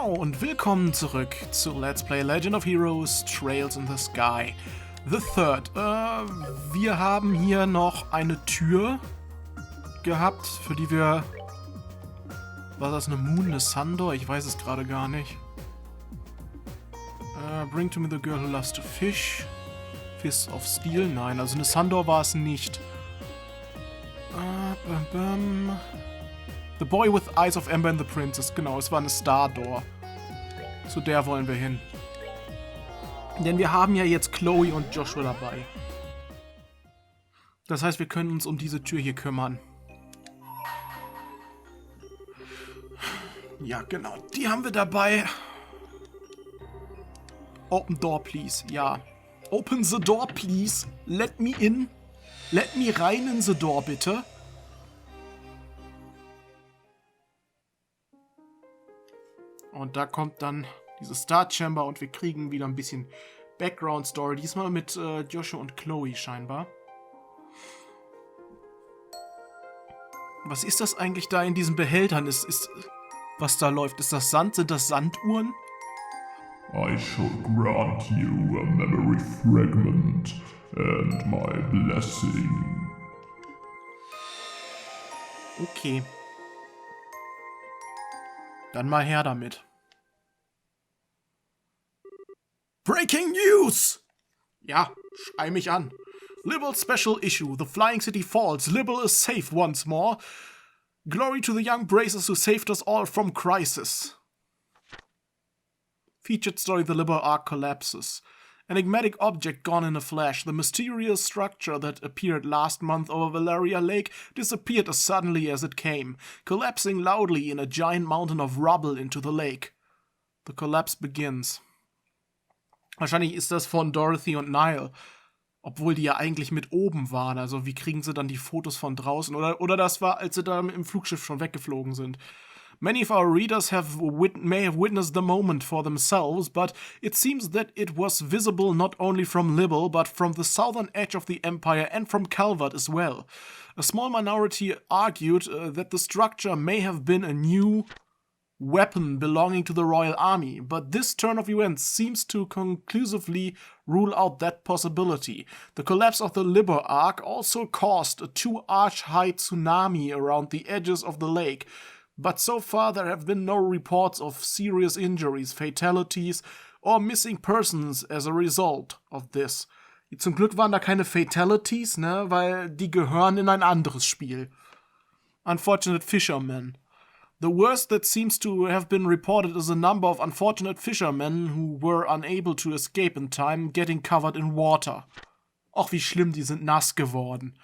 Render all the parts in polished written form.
Und willkommen zurück zu Let's Play Legend of Heroes Trails in the Sky. The Third. Wir haben hier noch eine Tür gehabt, für die wir... War das eine Moon, eine Sundor? Ich weiß es gerade gar nicht. Bring to me the girl who loves to fish. Fist of Steel? Nein, also eine Sundor war es nicht. The Boy with Eyes of Amber and the Princess. Genau, es war eine Star Door. Zu der wollen wir hin. Denn wir haben ja jetzt Chloe und Joshua dabei. Das heißt, wir können uns um diese Tür hier kümmern. Ja, genau. Die haben wir dabei. Open door, please. Ja. Open the door, please. Let me in. Let me rein in the door, bitte. Und da kommt dann diese Star Chamber und wir kriegen wieder ein bisschen Background Story. Diesmal mit Joshua und Chloe scheinbar. Was ist das eigentlich da in diesen Behältern? Was da läuft? Ist das Sand? Sind das Sanduhren? I shall grant you a memory fragment and my blessing. Okay. Dann mal her damit. Breaking News! Ja, schrei mich an. Libel Special Issue. The Flying City falls. Libel is safe once more. Glory to the young bracers who saved us all from crisis. Featured story: The Libel Ark collapses. Enigmatic object gone in a flash. The mysterious structure that appeared last month over Valeria Lake disappeared as suddenly as it came, collapsing loudly in a giant mountain of rubble into the lake. The collapse begins. Wahrscheinlich ist das von Dorothy und Niall, obwohl die ja eigentlich mit oben waren. Also wie kriegen sie dann die Fotos von draußen? Oder das war, als sie da im Flugschiff schon weggeflogen sind. Many of our readers may have witnessed the moment for themselves, but it seems that it was visible not only from Libel, but from the southern edge of the empire and from Calvert as well. A small minority argued that the structure may have been a new weapon belonging to the Royal Army, but this turn of events seems to conclusively rule out that possibility. The collapse of the Libel Ark also caused a 2-arch-high tsunami around the edges of the lake, but so far there have been no reports of serious injuries, fatalities or missing persons as a result of this. Zum Glück waren da keine Fatalities, ne, weil die gehören in ein anderes Spiel. Unfortunate Fishermen. The worst that seems to have been reported is a number of unfortunate fishermen who were unable to escape in time, getting covered in water. Och, wie schlimm, die sind nass geworden.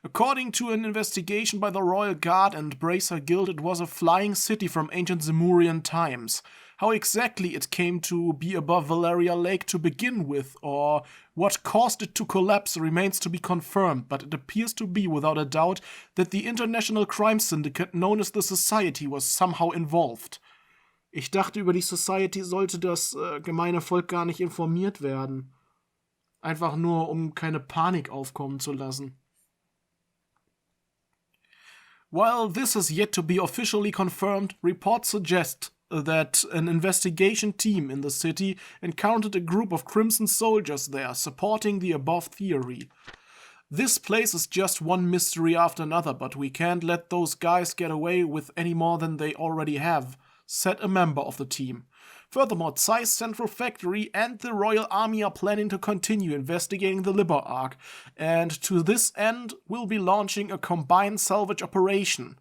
According to an investigation by the Royal Guard and Bracer Guild, it was a flying city from ancient Zemurian times. How exactly it came to be above Valeria Lake to begin with, or what caused it to collapse, remains to be confirmed, but it appears to be without a doubt that the international crime syndicate known as the Society was somehow involved. Ich dachte, über die Society sollte das gemeine Volk gar nicht informiert werden. Einfach nur, um keine Panik aufkommen zu lassen. While this is yet to be officially confirmed, reports suggest that an investigation team in the city encountered a group of Crimson soldiers there, supporting the above theory. This place is just one mystery after another, but we can't let those guys get away with any more than they already have, said a member of the team. Furthermore, Zeiss Central Factory and the Royal Army are planning to continue investigating the Libel Ark, and to this end will be launching a combined salvage operation,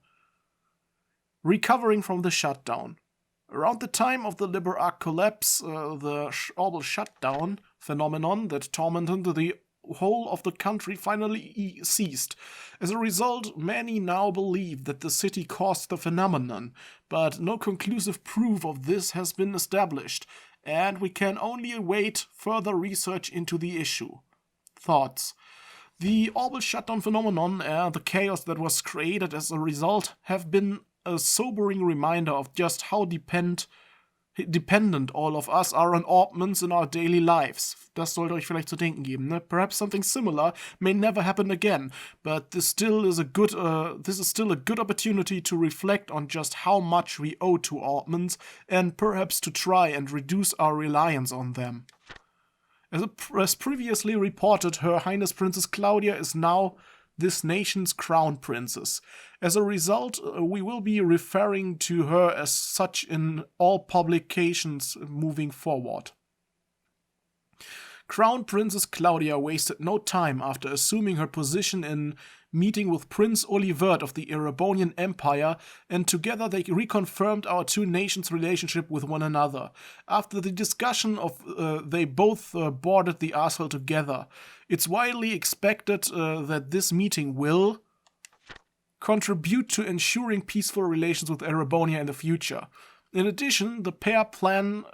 recovering from the shutdown. Around the time of the Libel Ark collapse, the orbital shutdown phenomenon that tormented the whole of the country finally ceased. As a result, many now believe that the city caused the phenomenon, but no conclusive proof of this has been established, and we can only await further research into the issue. Thoughts. The orbital shutdown phenomenon and the chaos that was created as a result have been a sobering reminder of just how dependent dependent, all of us, are on orbments in our daily lives. Das sollte euch vielleicht zu denken geben, ne? Perhaps something similar may never happen again, but this is still a good opportunity to reflect on just how much we owe to orbments and perhaps to try and reduce our reliance on them. As previously reported, Her Highness Princess Claudia is now this nation's crown princess. As a result, we will be referring to her as such in all publications moving forward. Crown Princess Claudia wasted no time after assuming her position in meeting with Prince Olivert of the Erebonian Empire, and together they reconfirmed our two nations' relationship with one another. After the discussion they both boarded the Arsel together. It's widely expected that this meeting will contribute to ensuring peaceful relations with Erebonia in the future. In addition, the pair plan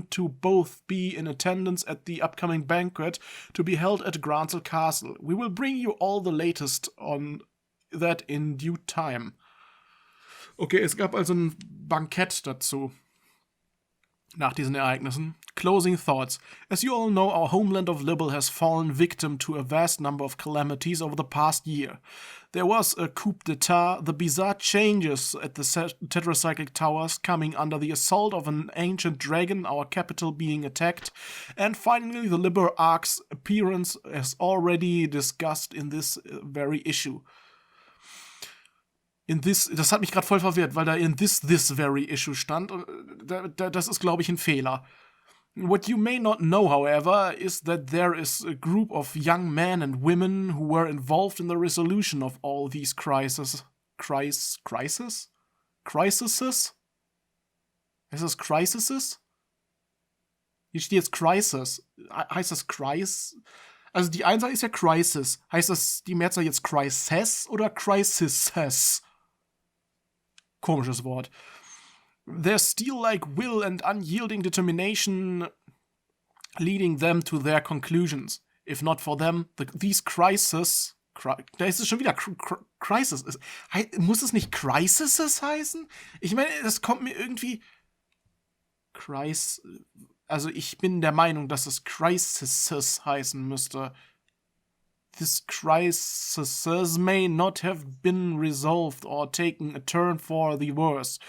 to both be in attendance at the upcoming banquet to be held at Gransel Castle. We will bring you all the latest on that in due time. Okay, es gab also ein Bankett dazu. Nach diesen Ereignissen. Closing thoughts. As you all know, our homeland of Libel has fallen victim to a vast number of calamities over the past year. There was a coup d'etat, the bizarre changes at the tetracyclic towers coming under the assault of an ancient dragon, our capital being attacked, and finally the Liber Arc's appearance as already discussed in this very issue. Das hat mich gerade voll verwirrt, weil da in this very issue stand. Das ist, glaube ich, ein Fehler. What you may not know, however, is that there is a group of young men and women who were involved in the resolution of all these crises? Ist das crises? Hier steht jetzt crisis. Heißt das Crisis? Also die Einzahl ist ja crisis. Heißt das die Mehrzahl jetzt crisis oder crises? Komisches Wort. Their steel-like will and unyielding determination leading them to their conclusions. If not for them, these crises... Da ist es schon wieder crisis. Muss es nicht crises heißen? Ich meine, das kommt mir irgendwie... Also ich bin der Meinung, dass es crises heißen müsste. This crisis may not have been resolved or taken a turn for the worse.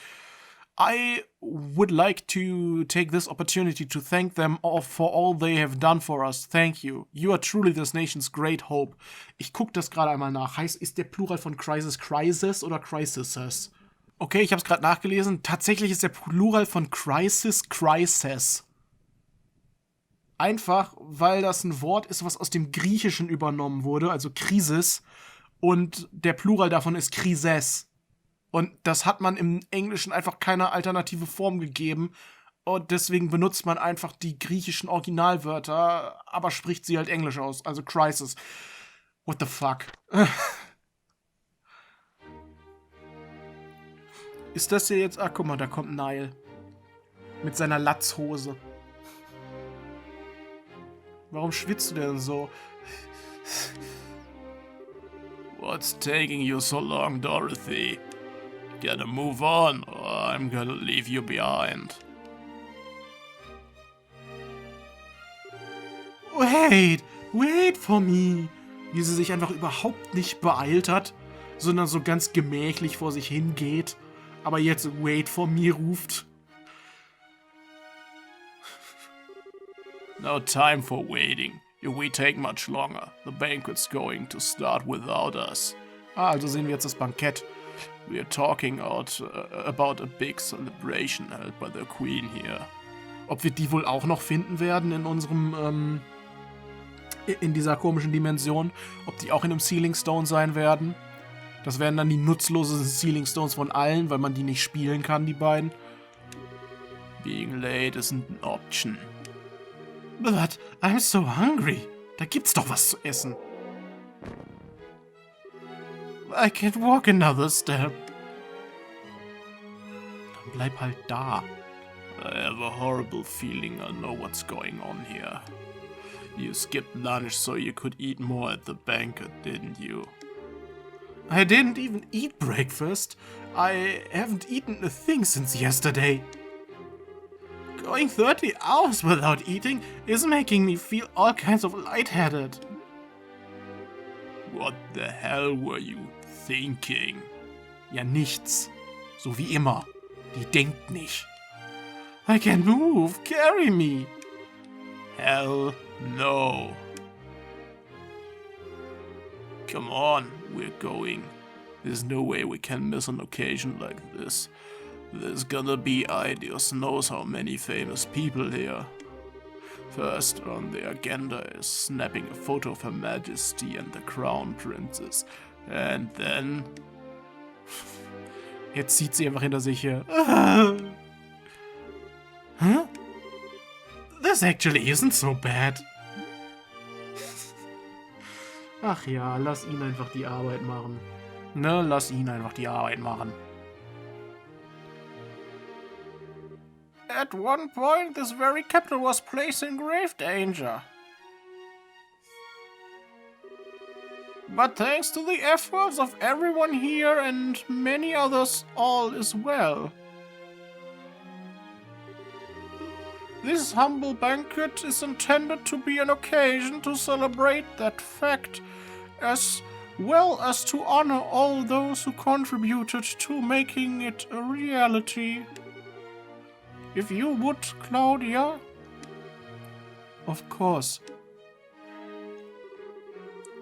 I would like to take this opportunity to thank them all for all they have done for us. Thank you. You are truly this nation's great hope. Ich gucke das gerade einmal nach. Ist der Plural von crisis crisis oder crises? Okay, ich habe es gerade nachgelesen. Tatsächlich ist der Plural von crisis crisis. Einfach, weil das ein Wort ist, was aus dem Griechischen übernommen wurde, also Krisis, und der Plural davon ist Krises. Und das hat man im Englischen einfach keine alternative Form gegeben. Und deswegen benutzt man einfach die griechischen Originalwörter, aber spricht sie halt Englisch aus. Also Crisis. What the fuck? Ist das hier jetzt... Ah, guck mal, da kommt Nile. Mit seiner Latzhose. Warum schwitzt du denn so? What's taking you so long, Dorothy? Gotta move on, or I'm gonna leave you behind. Wait for me. Wie sie sich einfach überhaupt nicht beeilt hat, sondern so ganz gemächlich vor sich hingeht, aber jetzt wait for me ruft. No time for waiting. If we take much longer, the banquet's going to start without us. Also sehen wir jetzt das Bankett. We are talking about a big celebration held by the Queen here. Ob wir die wohl auch noch finden werden in unserem, in dieser komischen Dimension? Ob die auch in einem Sealing Stone sein werden? Das wären dann die nutzlosesten Sealing Stones von allen, weil man die nicht spielen kann, die beiden. Being late isn't an option. But I'm so hungry. Da gibt's doch was zu essen. I can't walk another step. Dann bleib halt da. I have a horrible feeling I know what's going on here. You skipped lunch so you could eat more at the banquet, didn't you? I didn't even eat breakfast. I haven't eaten a thing since yesterday. Going 30 hours without eating is making me feel all kinds of lightheaded. What the hell were you thinking? Ja, nichts. So wie immer. Die denkt nicht. I can't move. Carry me. Hell no. Come on, we're going. There's no way we can miss an occasion like this. There's gonna be Dios knows how many famous people here. First on the agenda is snapping a photo of Her Majesty and the Crown Princess. And then... Jetzt zieht sie einfach hinter sich her. Huh? This actually isn't so bad. Ach ja, lass ihn einfach die Arbeit machen. Ne, lass ihn einfach die Arbeit machen. At one point, this very capital was placed in grave danger. But thanks to the efforts of everyone here and many others, all is well. This humble banquet is intended to be an occasion to celebrate that fact, as well as to honor all those who contributed to making it a reality. If you would, Claudia? Of course.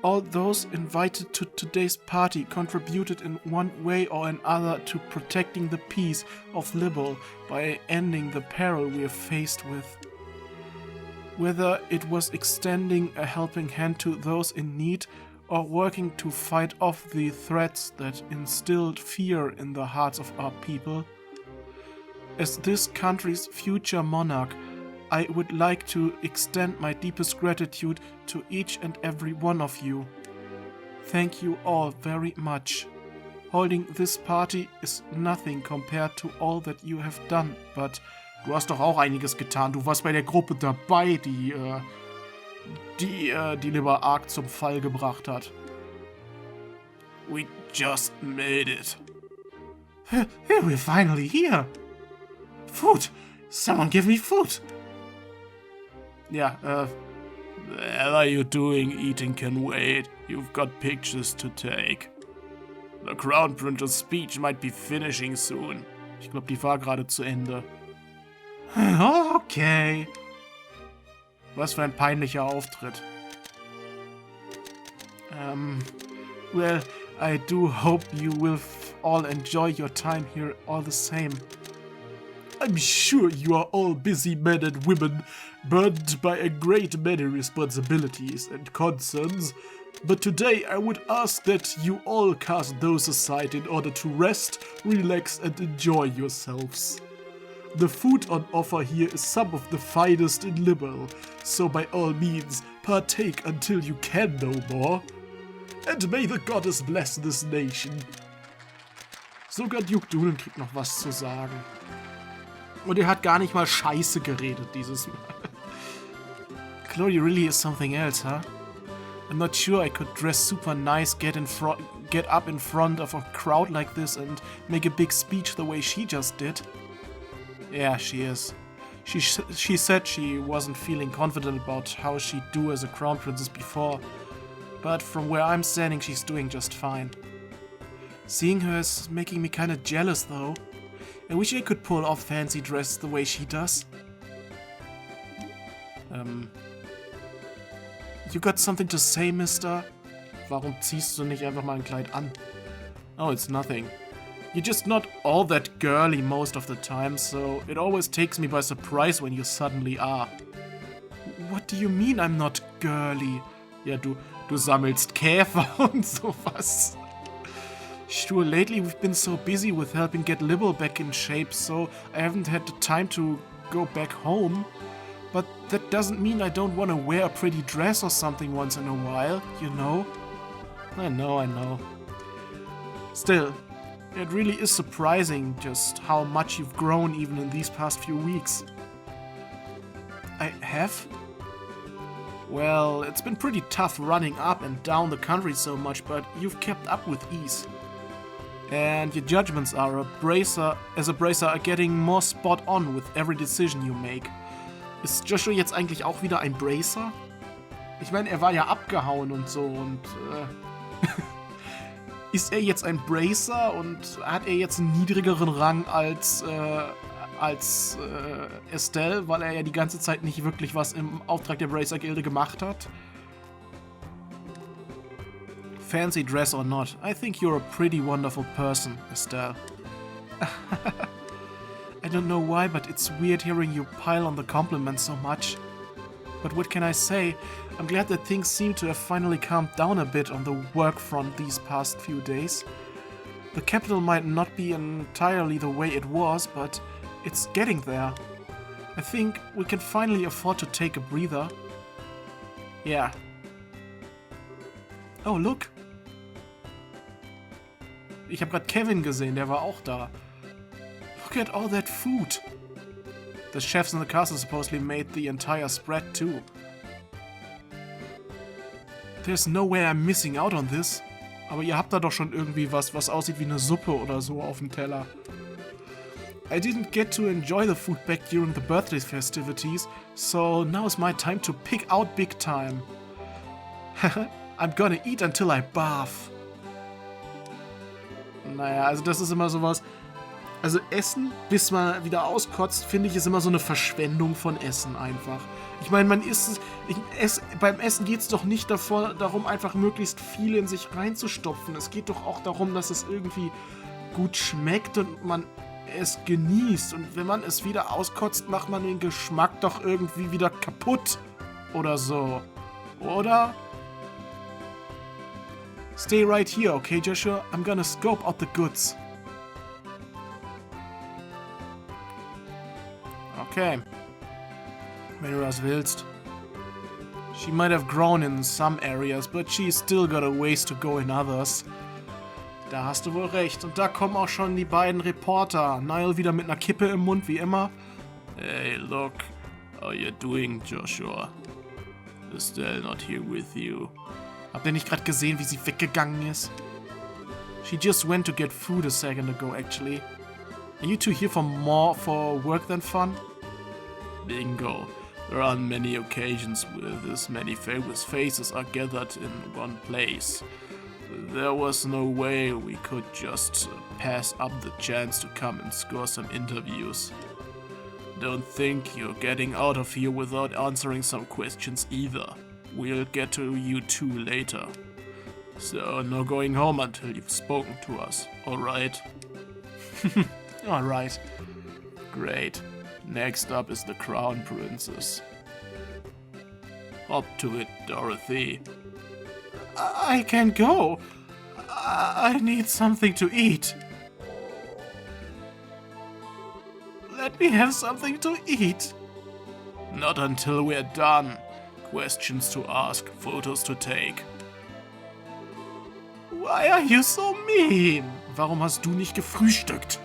All those invited to today's party contributed in one way or another to protecting the peace of Libel by ending the peril we are faced with. Whether it was extending a helping hand to those in need or working to fight off the threats that instilled fear in the hearts of our people. As this country's future monarch, I would like to extend my deepest gratitude to each and every one of you. Thank you all very much. Holding this party is nothing compared to all that you have done, but du hast doch auch einiges getan. Du warst bei der Gruppe dabei, die Liber Arc zum Fall gebracht hat. We just made it. We're finally here. Food! Someone give me food! Yeah, The hell are you doing? Eating can wait. You've got pictures to take. The Crown Prince's speech might be finishing soon. Ich glaube, die war gerade zu Ende. Okay. Was für ein peinlicher Auftritt. Well, I do hope you will all enjoy your time here all the same. I'm sure you are all busy men and women, burdened by a great many responsibilities and concerns, but today I would ask that you all cast those aside in order to rest, relax and enjoy yourselves. The food on offer here is some of the finest in Libel, so by all means partake until you can no more. And may the goddess bless this nation. Sogar Duke Dunen kriegt noch was zu sagen. Und er hat gar nicht mal Scheiße geredet dieses Mal. Chloe really is something else, huh? I'm not sure I could dress super nice, get up in front of a crowd like this and make a big speech the way she just did. Yeah, she is. She said she wasn't feeling confident about how she'd do as a crown princess before, but from where I'm standing she's doing just fine. Seeing her is making me kinda jealous though. I wish I could pull off fancy dress the way she does. You got something to say, mister? Warum ziehst du nicht einfach mal ein Kleid an? Oh, it's nothing. You're just not all that girly most of the time, so it always takes me by surprise when you suddenly are. What do you mean I'm not girly? Ja, du sammelst Käfer und sowas. Sure, lately we've been so busy with helping get Libel back in shape, so I haven't had the time to go back home. But that doesn't mean I don't want to wear a pretty dress or something once in a while, you know? I know. Still, it really is surprising just how much you've grown even in these past few weeks. I have? Well, it's been pretty tough running up and down the country so much, but you've kept up with ease. And your judgments are as a bracer are getting more spot on with every decision you make. Ist Joshua jetzt eigentlich auch wieder ein Bracer? Ich meine, er war ja abgehauen und so und ist er jetzt ein Bracer und hat er jetzt einen niedrigeren Rang als Estelle, weil er ja die ganze Zeit nicht wirklich was im Auftrag der Bracer-Gilde gemacht hat? Fancy dress or not, I think you're a pretty wonderful person, Estelle. I don't know why, but it's weird hearing you pile on the compliments so much. But what can I say? I'm glad that things seem to have finally calmed down a bit on the work front these past few days. The capital might not be entirely the way it was, but it's getting there. I think we can finally afford to take a breather. Yeah. Oh, look. Ich habe gerade Kevin gesehen, der war auch da. Look at all that food. The chefs in the castle supposedly made the entire spread too. There's no way I'm missing out on this. Aber ihr habt da doch schon irgendwie was aussieht wie eine Suppe oder so auf dem Teller. I didn't get to enjoy the food back during the birthday festivities, so now is my time to pick out big time. I'm gonna eat until I barf. Naja, also das ist immer sowas. Also Essen, bis man wieder auskotzt, finde ich, ist immer so eine Verschwendung von Essen einfach. Ich meine, beim Essen geht es doch nicht darum, einfach möglichst viel in sich reinzustopfen. Es geht doch auch darum, dass es irgendwie gut schmeckt und man es genießt. Und wenn man es wieder auskotzt, macht man den Geschmack doch irgendwie wieder kaputt. Oder so. Oder? Stay right here, okay, Joshua? I'm gonna scope out the goods. Okay. Wenn du das willst. She might have grown in some areas, but she's still got a ways to go in others. Da hast du wohl recht. Und da kommen auch schon die beiden Reporter. Niall wieder mit einer Kippe im Mund, wie immer. Hey, look. How you doing, Joshua? Is Estelle not here with you? Habt ihr nicht gerade gesehen, wie sie weggegangen ist? She just went to get food a second ago, actually. Are you two here for more for work than fun? Bingo. There aren't many occasions where this many famous faces are gathered in one place. There was no way we could just pass up the chance to come and score some interviews. Don't think you're getting out of here without answering some questions either. We'll get to you two later. So, no going home until you've spoken to us, alright? Alright. Great. Next up is the Crown Princess. Hop to it, Dorothy. I can't go. I need something to eat. Let me have something to eat. Not until we're done. Questions to ask, photos to take. Why are you so mean? Warum hast du nicht gefrühstückt?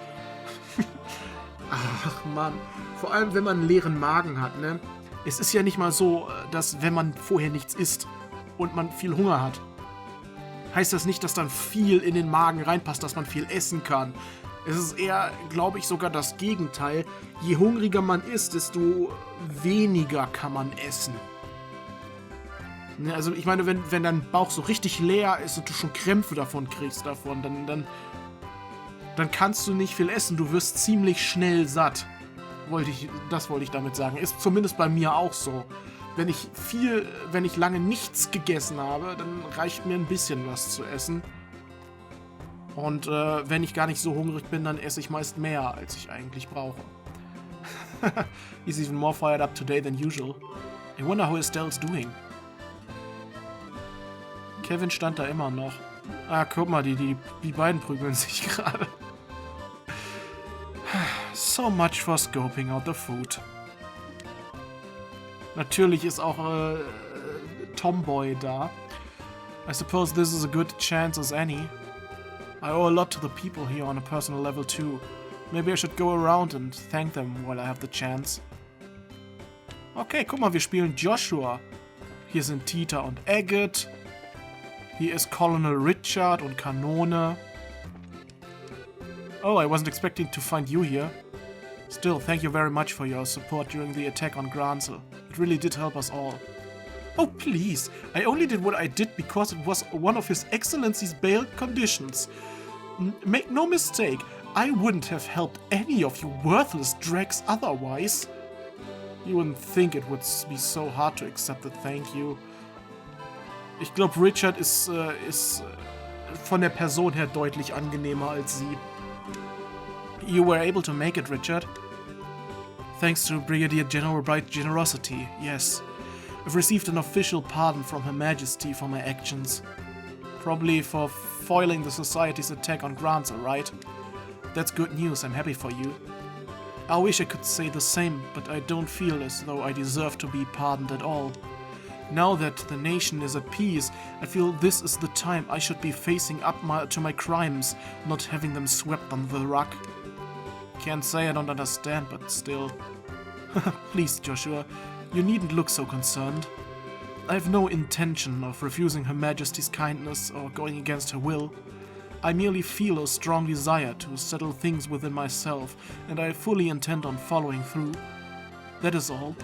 Ach Mann, vor allem wenn man einen leeren Magen hat, ne? Es ist ja nicht mal so, dass wenn man vorher nichts isst und man viel Hunger hat, heißt das nicht, dass dann viel in den Magen reinpasst, dass man viel essen kann. Es ist eher, glaube ich, sogar das Gegenteil. Je hungriger man ist, desto weniger kann man essen. Also ich meine, wenn dein Bauch so richtig leer ist und du schon Krämpfe davon kriegst, dann kannst du nicht viel essen. Du wirst ziemlich schnell satt. Das wollte ich damit sagen. Ist zumindest bei mir auch so. Wenn ich lange nichts gegessen habe, dann reicht mir ein bisschen was zu essen. Und wenn ich gar nicht so hungrig bin, dann esse ich meist mehr, als ich eigentlich brauche. He's even more fired up today than usual. I wonder how Estelle's doing. Kevin stand da immer noch. Ah, guck mal, die beiden prügeln sich gerade. So much for scoping out the food. Natürlich ist auch Tomboy da. I suppose this is a good chance as any. I owe a lot to the people here on a personal level too. Maybe I should go around and thank them while I have the chance. Okay, guck mal, wir spielen Joshua. Hier sind Tita und Agate. Hier ist Colonel Richard und Kanone. Oh, I wasn't expecting to find you here. Still, thank you very much for your support during the attack on Gransel. It really did help us all. Oh, please! I only did what I did because it was one of His Excellency's bailed conditions. Make no mistake, I wouldn't have helped any of you worthless dregs otherwise. You wouldn't think it would be so hard to accept a thank you. Ich glaube, Richard ist von der Person her deutlich angenehmer als sie. You were able to make it, Richard. Thanks to Brigadier General Bright's generosity, yes. I've received an official pardon from Her Majesty for my actions. Probably for foiling the Society's attack on Gransel, right? That's good news, I'm happy for you. I wish I could say the same, but I don't feel as though I deserve to be pardoned at all. Now that the nation is at peace, I feel this is the time I should be facing up to my crimes, not having them swept under the rug. Can't say I don't understand, but still. Please, Joshua, you needn't look so concerned. I have no intention of refusing Her Majesty's kindness or going against her will. I merely feel a strong desire to settle things within myself, and I fully intend on following through. That is all.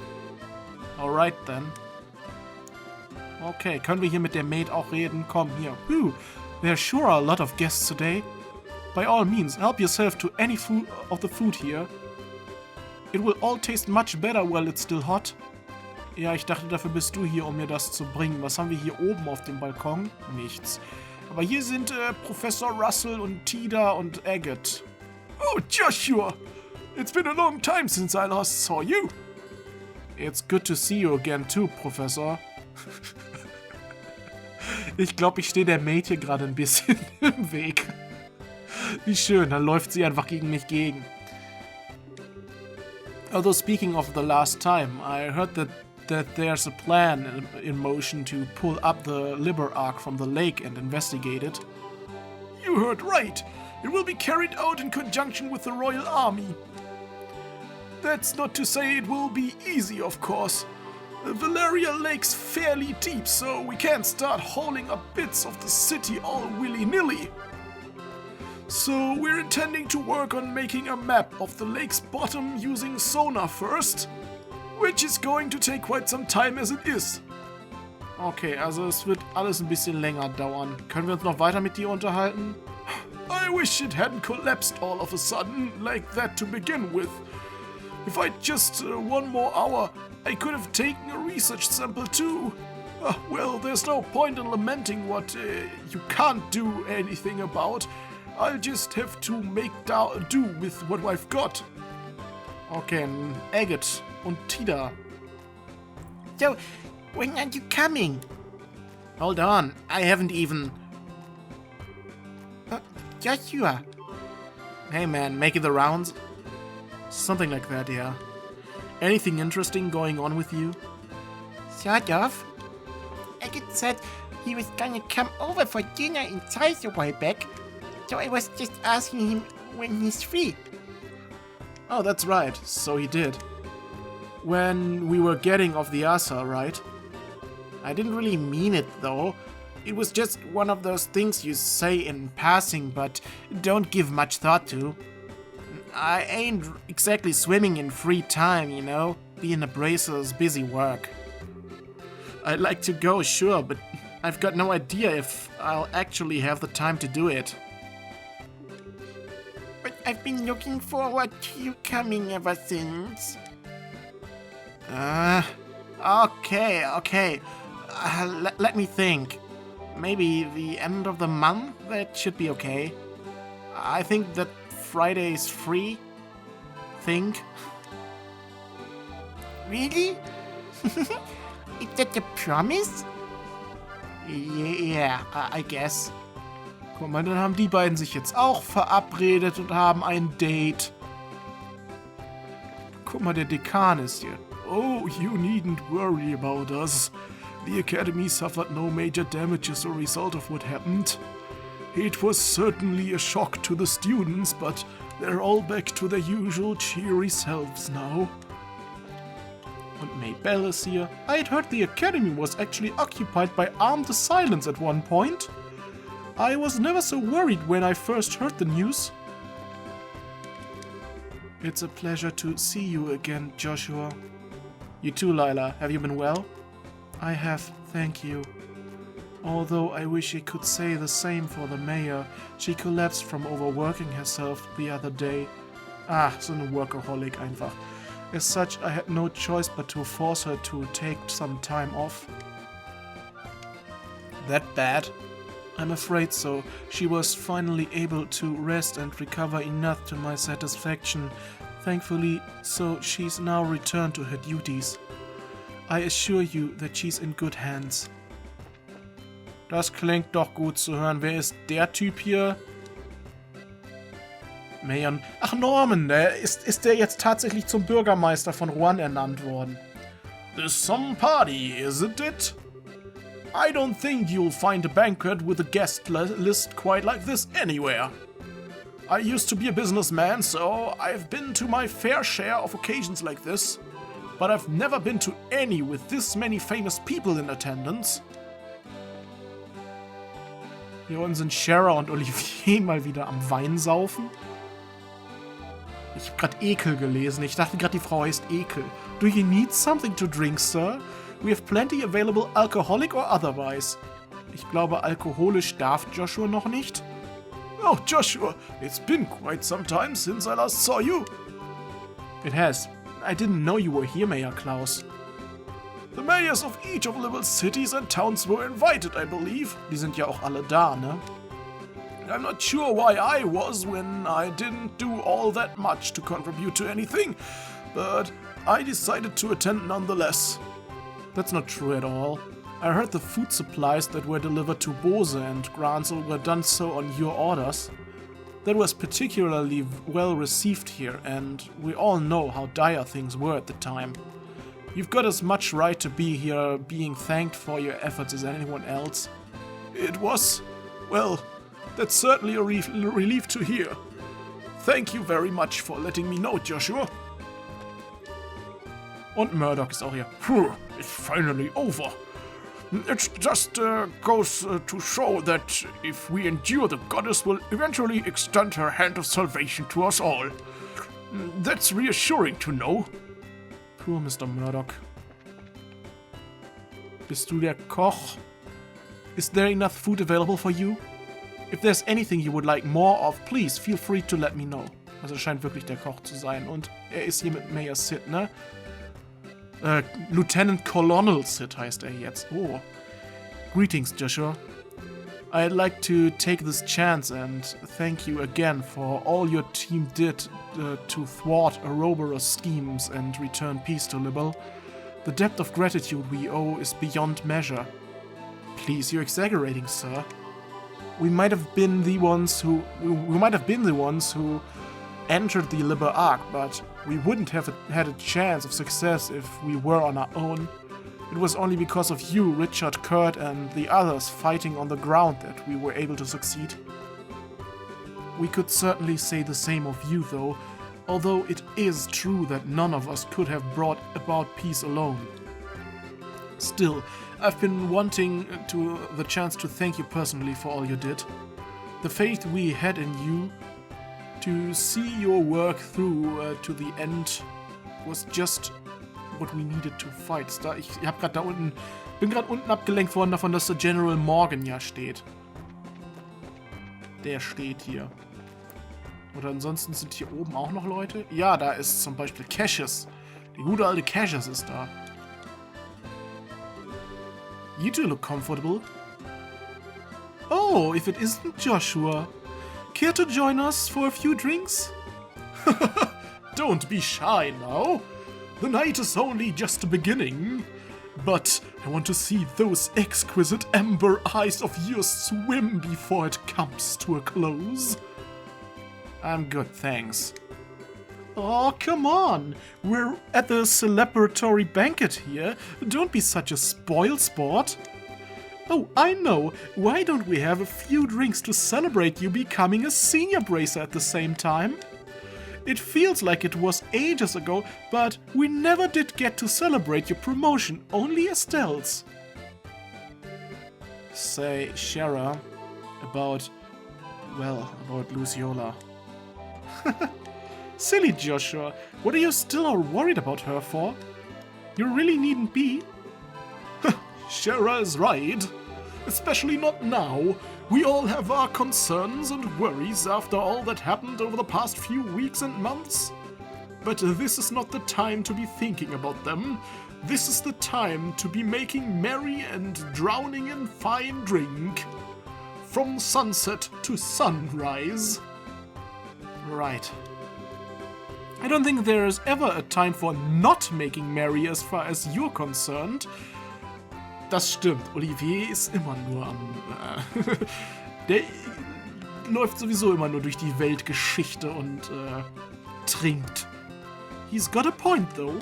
Alright then. Okay, können wir hier mit der Maid auch reden? Komm, hier. There sure are a lot of guests today. By all means, help yourself to any food of the food here. It will all taste much better while it's still hot. Ja, ich dachte, dafür bist du hier, um mir das zu bringen. Was haben wir hier oben auf dem Balkon? Nichts. Aber hier sind Professor Russell und Tida und Agate. Oh, Joshua! It's been a long time since I last saw you. It's good to see you again too, Professor. Ich glaube, ich stehe der Maid hier gerade ein bisschen im Weg. Wie schön, dann läuft sie einfach gegen mich gegen. Although speaking of the last time, I heard that there's a plan in motion to pull up the Liber Ark from the lake and investigate it. You heard right. It will be carried out in conjunction with the Royal Army. That's not to say it will be easy, of course. Valeria Lake's fairly deep, so we can't start hauling up bits of the city all willy-nilly. So we're intending to work on making a map of the lake's bottom using sonar first, which is going to take quite some time as it is. Okay, also es wird alles ein bisschen länger dauern. Können wir uns noch weiter mit dir unterhalten? I wish it hadn't collapsed all of a sudden like that to begin with. If I'd just one more hour, I could have taken a research sample too. Well, there's no point in lamenting what you can't do anything about. I'll just have to make do with what I've got. Okay, Agate und Tida. So, when are you coming? Hold on, I haven't even... Joshua. Hey man, making the rounds? Something like that, yeah. Anything interesting going on with you? Sort of. Agate said he was gonna come over for dinner in Size a while back, so I was just asking him when he's free. Oh, that's right, so he did. When we were getting off the Asa, right? I didn't really mean it, though. It was just one of those things you say in passing, but don't give much thought to. I ain't exactly swimming in free time, you know? Being a bracer's busy work. I'd like to go, sure, but I've got no idea if I'll actually have the time to do it. But I've been looking forward to you coming ever since. Okay. Let me think. Maybe the end of the month? That should be okay. I think that Friday's free. Think. Really? Is that a promise? Yeah, I guess. Guck mal, dann haben die beiden sich jetzt auch verabredet und haben ein Date. Guck mal, der Dekan ist hier. Oh, you needn't worry about us. The Academy suffered no major damage as a result of what happened. It was certainly a shock to the students, but they're all back to their usual cheery selves now. Und Maybelle ist hier. I had heard the Academy was actually occupied by armed assailants at one point. I was never so worried when I first heard the news. It's a pleasure to see you again, Joshua. You too, Lila. Have you been well? I have, thank you. Although I wish I could say the same for the mayor. She collapsed from overworking herself the other day. So eine Workaholic einfach. As such, I had no choice but to force her to take some time off. That bad? I'm afraid so. She was finally able to rest and recover enough to my satisfaction. Thankfully, so she's now returned to her duties. I assure you that she's in good hands. Das klingt doch gut zu hören. Wer ist der Typ hier? Mayon. Ach, Norman, ist der jetzt tatsächlich zum Bürgermeister von Rouen ernannt worden? There's some party, isn't it? I don't think you'll find a banquet with a guest list quite like this anywhere. I used to be a businessman, so I've been to my fair share of occasions like this, but I've never been to any with this many famous people in attendance. Hier unten sind Shara und Olivier mal wieder am Wein saufen. Ich habe gerade Ekel gelesen. Ich dachte gerade, die Frau heißt Ekel. Do you need something to drink, sir? We have plenty available, alcoholic or otherwise. Ich glaube, alkoholisch darf Joshua noch nicht. Oh, Joshua, it's been quite some time since I last saw you. It has. I didn't know you were here, Mayor Klaus. The mayors of each of little cities and towns were invited, I believe. Die sind ja auch alle da, ne? I'm not sure why I was when I didn't do all that much to contribute to anything, but I decided to attend nonetheless. That's not true at all. I heard the food supplies that were delivered to Bose and Gransel were done so on your orders. That was particularly well received here, and we all know how dire things were at the time. You've got as much right to be here being thanked for your efforts as anyone else. It was, well, that's certainly a relief to hear. Thank you very much for letting me know, Joshua. Und Murdoch ist auch hier. It's finally over. It just goes to show that if we endure, the goddess will eventually extend her hand of salvation to us all. That's reassuring to know. Poor Mr. Murdoch. Bist du der Koch? Is there enough food available for you? If there's anything you would like more of, please feel free to let me know. Also er scheint wirklich der Koch zu sein. Und er ist hier mit Mayor Sid, ne? Lieutenant Colonel Sid heißt er jetzt. Oh. Greetings, Joshua. I'd like to take this chance and thank you again for all your team did to thwart Ouroboros' schemes and return peace to Libel. The depth of gratitude we owe is beyond measure. Please, you're exaggerating, sir. We might have been the ones who entered the Liber Arc, but we wouldn't have had a chance of success if we were on our own. It was only because of you, Richard, Kurt, and the others fighting on the ground that we were able to succeed. We could certainly say the same of you, though, although it is true that none of us could have brought about peace alone. Still, I've been wanting the chance to thank you personally for all you did. The faith we had in you to see your work through to the end was just what we needed to fight. Ich bin gerade unten abgelenkt worden davon, dass der General Morgan ja steht. Der steht hier. Oder ansonsten sind hier oben auch noch Leute. Ja, da ist zum Beispiel Cassius. Die gute alte Cassius ist da. You two look comfortable. Oh, if it isn't Joshua. Care to join us for a few drinks? Don't be shy now. The night is only just beginning. But I want to see those exquisite amber eyes of yours swim before it comes to a close. I'm good, thanks. Oh, come on. We're at the celebratory banquet here. Don't be such a spoilsport. Oh, I know. Why don't we have a few drinks to celebrate you becoming a senior bracer at the same time? It feels like it was ages ago, but we never did get to celebrate your promotion, only Estelle's. Say, Shara, about Luciola. Silly Joshua, what are you still all worried about her for? You really needn't be. Shara is right. Especially not now. We all have our concerns and worries after all that happened over the past few weeks and months. But this is not the time to be thinking about them. This is the time to be making merry and drowning in fine drink. From sunset to sunrise. Right. I don't think there is ever a time for not making merry as far as you're concerned. Das stimmt, Olivier ist immer nur am... der läuft sowieso immer nur durch die Weltgeschichte und trinkt. He's got a point though.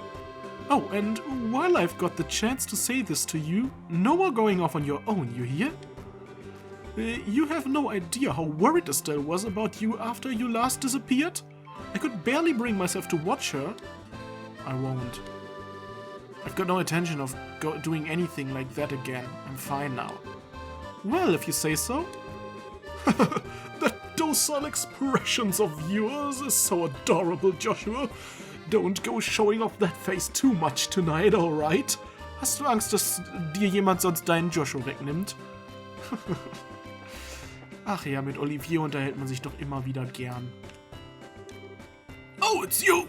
Oh, and while I've got the chance to say this to you, no more going off on your own, you hear? You have no idea how worried Estelle was about you after you last disappeared. I could barely bring myself to watch her. I won't. I've got no intention of doing anything like that again. I'm fine now. Well, if you say so. That docile expressions of yours is so adorable, Joshua. Don't go showing off that face too much tonight, alright? Hast du Angst, dass dir jemand sonst deinen Joshua wegnimmt? Ach ja, mit Olivier unterhält man sich doch immer wieder gern. Oh, it's you!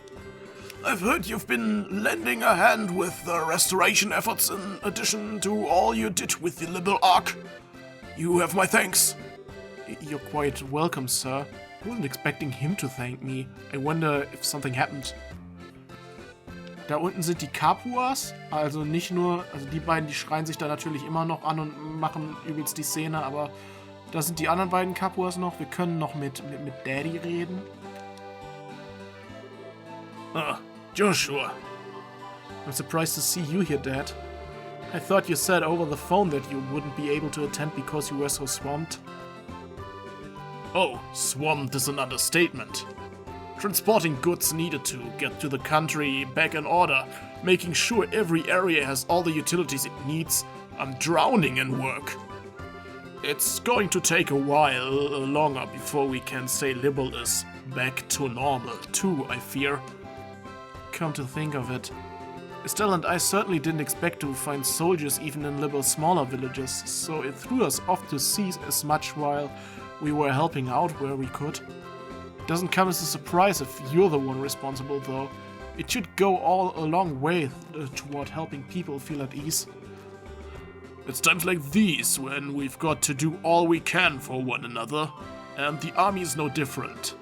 I've heard you've been lending a hand with the restoration efforts in addition to all you did with the Liberal Ark. You have my thanks. You're quite welcome, sir. I wasn't expecting him to thank me. I wonder if something happened. Da unten sind die Kapuas, also nicht nur, also die beiden, die schreien sich da natürlich immer noch an und machen übelst die Szene, aber da sind die anderen beiden Kapuas noch. Wir können noch mit Daddy reden. Ah, Joshua. I'm surprised to see you here, Dad. I thought you said over the phone that you wouldn't be able to attend because you were so swamped. Oh, swamped is an understatement. Transporting goods needed to get to the country back in order, making sure every area has all the utilities it needs. I'm drowning in work. It's going to take a while longer before we can say Liberal is back to normal too, I fear. Come to think of it, Estelle and I certainly didn't expect to find soldiers even in Liberal's smaller villages, so it threw us off to sea as much while we were helping out where we could. It doesn't come as a surprise if you're the one responsible, though. It should go all a long way toward helping people feel at ease. It's times like these when we've got to do all we can for one another, and the army is no different.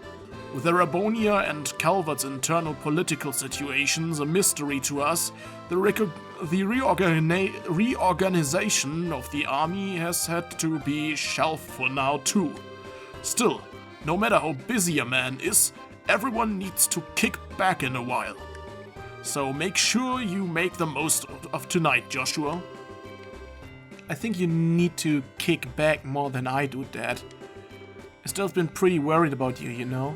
With Arabonia and Calvert's internal political situations a mystery to us, the reorganization of the army has had to be shelved for now too. Still, no matter how busy a man is, everyone needs to kick back in a while. So make sure you make the most of tonight, Joshua. I think you need to kick back more than I do, Dad. Estelle's been pretty worried about you, you know.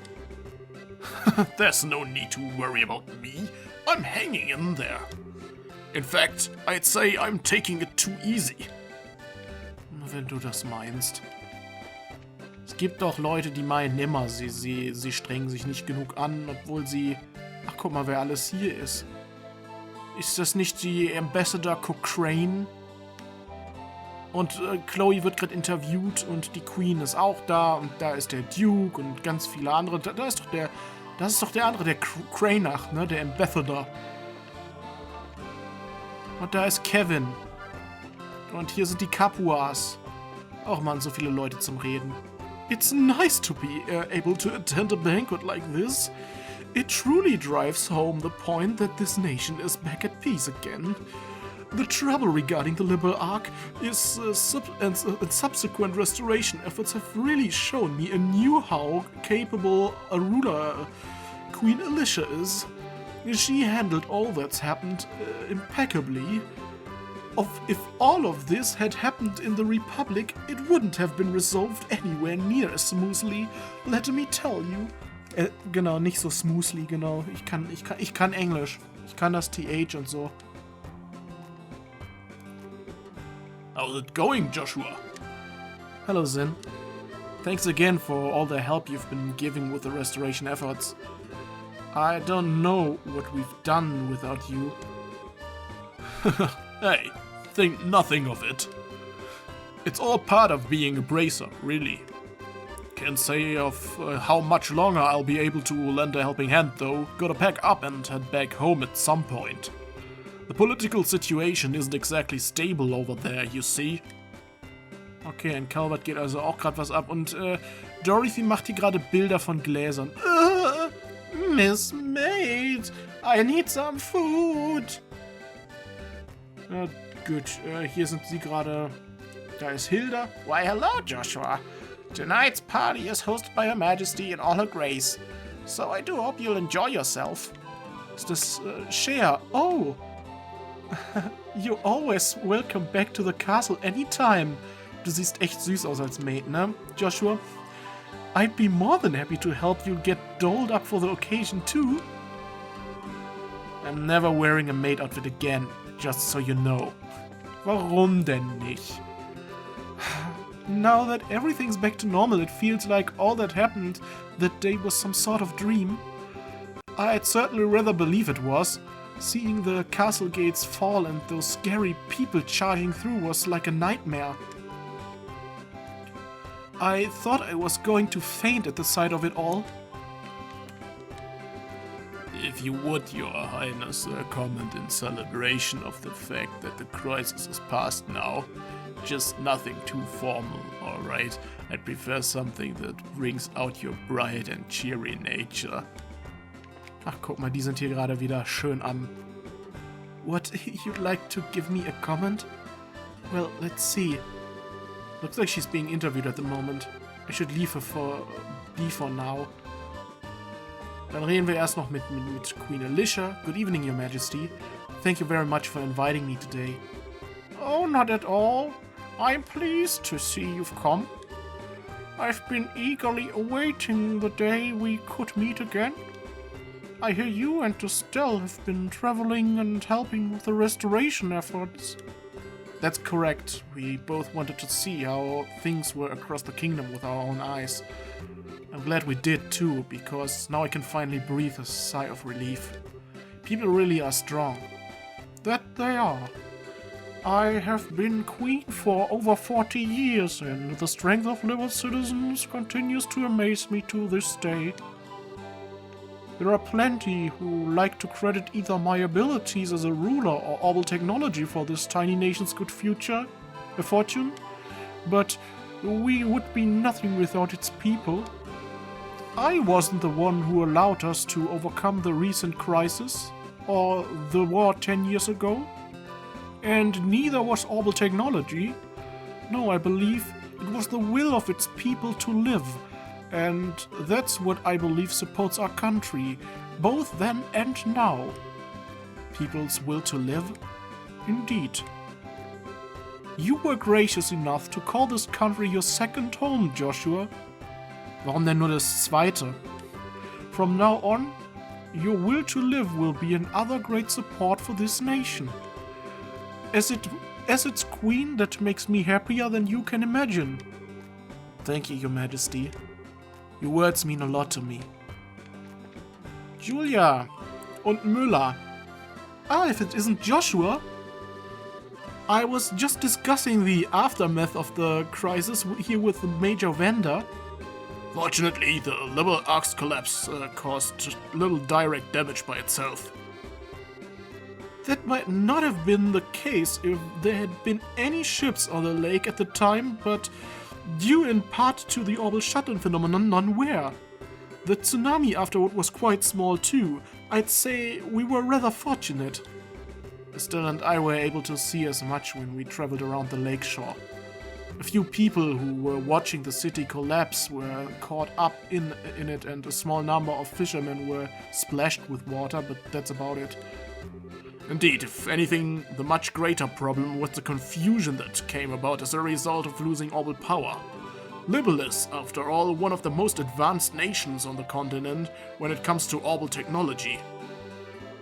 There's no need to worry about me. I'm hanging in there. In fact, I'd say I'm taking it too easy. Wenn du das meinst. Es gibt doch Leute, die meinen immer, sie strengen sich nicht genug an, obwohl sie... Ach, guck mal, wer alles hier ist. Ist das nicht die Ambassador Cochrane? Und Chloe wird gerade interviewt und die Queen ist auch da und da ist der Duke und ganz viele andere. Das ist doch der andere, der Cranach, ne, der Ambassador. Und da ist Kevin. Und hier sind die Capuas. Och man, so viele Leute zum Reden. It's nice to be able to attend a banquet like this. It truly drives home the point that this nation is back at peace again. The trouble regarding the Liberal Ark is and subsequent restoration efforts have really shown me anew how capable a ruler Queen Alicia is. She handled all that's happened impeccably. If all of this had happened in the Republic, it wouldn't have been resolved anywhere near as smoothly, let me tell you. Genau, nicht so smoothly, genau. Ich kann Englisch. Ich kann das TH und so. How's it going, Joshua? Hello, Zin. Thanks again for all the help you've been giving with the restoration efforts. I don't know what we've done without you. Hey, think nothing of it. It's all part of being a bracer, really. Can't say of how much longer I'll be able to lend a helping hand, though. Gotta pack up and head back home at some point. The political situation isn't exactly stable over there, you see. Okay, in Calvert geht also auch gerade was ab und Dorothy macht hier gerade Bilder von Gläsern. Miss Maid, I need some food. Gut, hier sind sie gerade. Da ist Hilda. Why, hello, Joshua. Tonight's party is hosted by Her Majesty in all her grace. So I do hope you'll enjoy yourself. Ist das Cher? Oh. You're always welcome back to the castle anytime. Du siehst echt süß aus als Maid, ne, Joshua? I'd be more than happy to help you get dolled up for the occasion too. I'm never wearing a maid outfit again, just so you know. Warum denn nicht? Now that everything's back to normal, it feels like all that happened that day was some sort of dream. I'd certainly rather believe it was. Seeing the castle gates fall and those scary people charging through was like a nightmare. I thought I was going to faint at the sight of it all. If you would, Your Highness, comment in celebration of the fact that the crisis is past now. Just nothing too formal, alright? I'd prefer something that brings out your bright and cheery nature. Ach, guck mal, die sind hier gerade wieder schön am... What, you'd like to give me a comment? Well, let's see. Looks like she's being interviewed at the moment. I should leave her for now. Dann reden wir erst noch mit Queen Alicia. Good evening, Your Majesty. Thank you very much for inviting me today. Oh, not at all. I'm pleased to see you've come. I've been eagerly awaiting the day we could meet again. I hear you and Estelle have been traveling and helping with the restoration efforts. That's correct. We both wanted to see how things were across the kingdom with our own eyes. I'm glad we did too, because now I can finally breathe a sigh of relief. People really are strong. That they are. I have been queen for over 40 years, and the strength of Liberal citizens continues to amaze me to this day. There are plenty who like to credit either my abilities as a ruler or Orbital technology for this tiny nation's good fortune, but we would be nothing without its people. I wasn't the one who allowed us to overcome the recent crisis, or the war 10 years ago, and neither was Orbital technology. No, I believe it was the will of its people to live. And that's what I believe supports our country, both then and now. People's will to live? Indeed. You were gracious enough to call this country your second home, Joshua. Warum denn nur das zweite? From now on, your will to live will be another great support for this nation. As its queen, that makes me happier than you can imagine. Thank you, Your Majesty. Your words mean a lot to me. Julia und Müller. Ah, if it isn't Joshua. I was just discussing the aftermath of the crisis here with the major vendor. Fortunately, the Liberal Ark's collapse caused little direct damage by itself. That might not have been the case if there had been any ships on the lake at the time, but due in part to the orbital shut-in phenomenon, none were. The tsunami afterward was quite small too. I'd say we were rather fortunate. Estelle and I were able to see as much when we traveled around the lakeshore. A few people who were watching the city collapse were caught up in it, and a small number of fishermen were splashed with water, but that's about it. Indeed, if anything, the much greater problem was the confusion that came about as a result of losing orbital power. Liberal is, after all, one of the most advanced nations on the continent when it comes to orbital technology.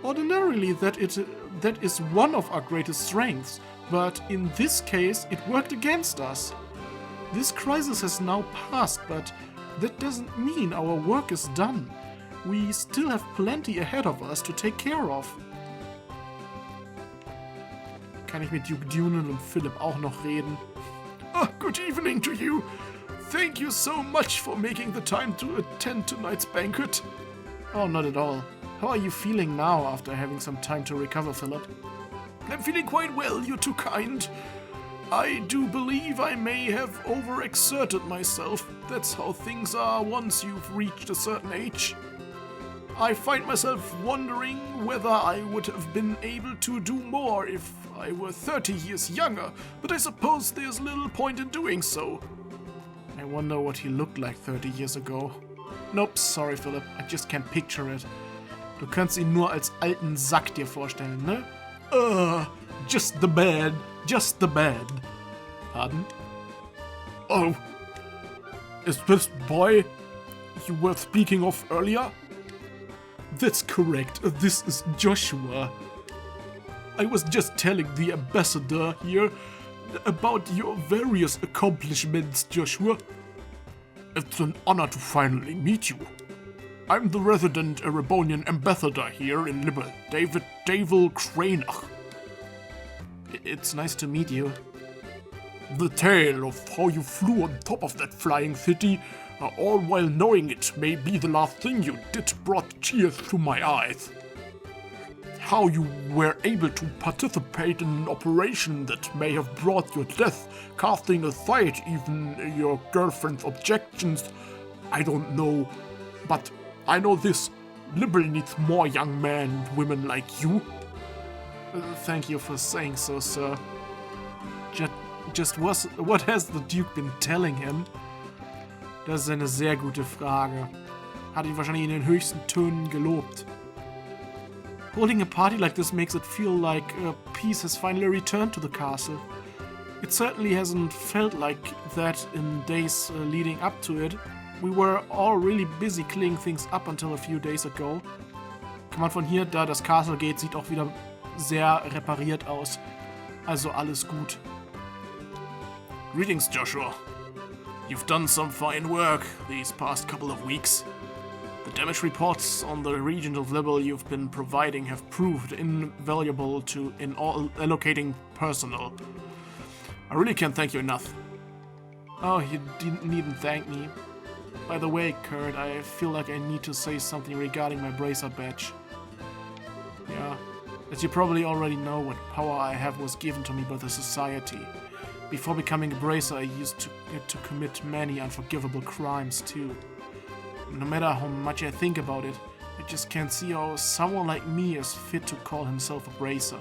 Ordinarily, that is one of our greatest strengths, but in this case, it worked against us. This crisis has now passed, but that doesn't mean our work is done. We still have plenty ahead of us to take care of. Kann ich mit Duke Dunan und Philip auch noch reden? Oh, good evening to you. Thank you so much for making the time to attend tonight's banquet. Oh, not at all. How are you feeling now after having some time to recover, Philip? I'm feeling quite well, you're too kind. I do believe I may have overexerted myself. That's how things are once you've reached a certain age. I find myself wondering whether I would have been able to do more if I were 30 years younger, but I suppose there's little point in doing so. I wonder what he looked like 30 years ago. Nope, sorry Philip, I just can't picture it. Du kannst ihn nur als alten Sack dir vorstellen, ne? Just the bad, just the bad. Pardon? Oh, is this boy you were speaking of earlier? That's correct, this is Joshua. I was just telling the ambassador here about your various accomplishments, Joshua. It's an honor to finally meet you. I'm the resident Erebonian ambassador here in Libel, David Davil Cranach. It's nice to meet you. The tale of how you flew on top of that flying city, all while knowing it may be the last thing you did, brought tears to my eyes. How you were able to participate in an operation that may have brought your death, casting aside even your girlfriend's objections, I don't know. But I know this, Libel needs more young men and women like you. Thank you for saying so, sir. What has the Duke been telling him? Das ist eine sehr gute Frage. Hat ihn wahrscheinlich in den höchsten Tönen gelobt. Holding a party like this makes it feel like peace has finally returned to the castle. It certainly hasn't felt like that in days leading up to it. We were all really busy cleaning things up until a few days ago. Kann man von hier, da das Castle geht, sieht auch wieder sehr repariert aus. Also alles gut. Greetings, Joshua. You've done some fine work these past couple of weeks. The damage reports on the region of Libel you've been providing have proved invaluable in all allocating personnel. I really can't thank you enough. Oh, you needn't thank me. By the way, Kurt, I feel like I need to say something regarding my Bracer badge. Yeah, as you probably already know, what power I have was given to me by the Society. Before becoming a Bracer, I used to commit many unforgivable crimes too. No matter how much I think about it, I just can't see how someone like me is fit to call himself a Bracer.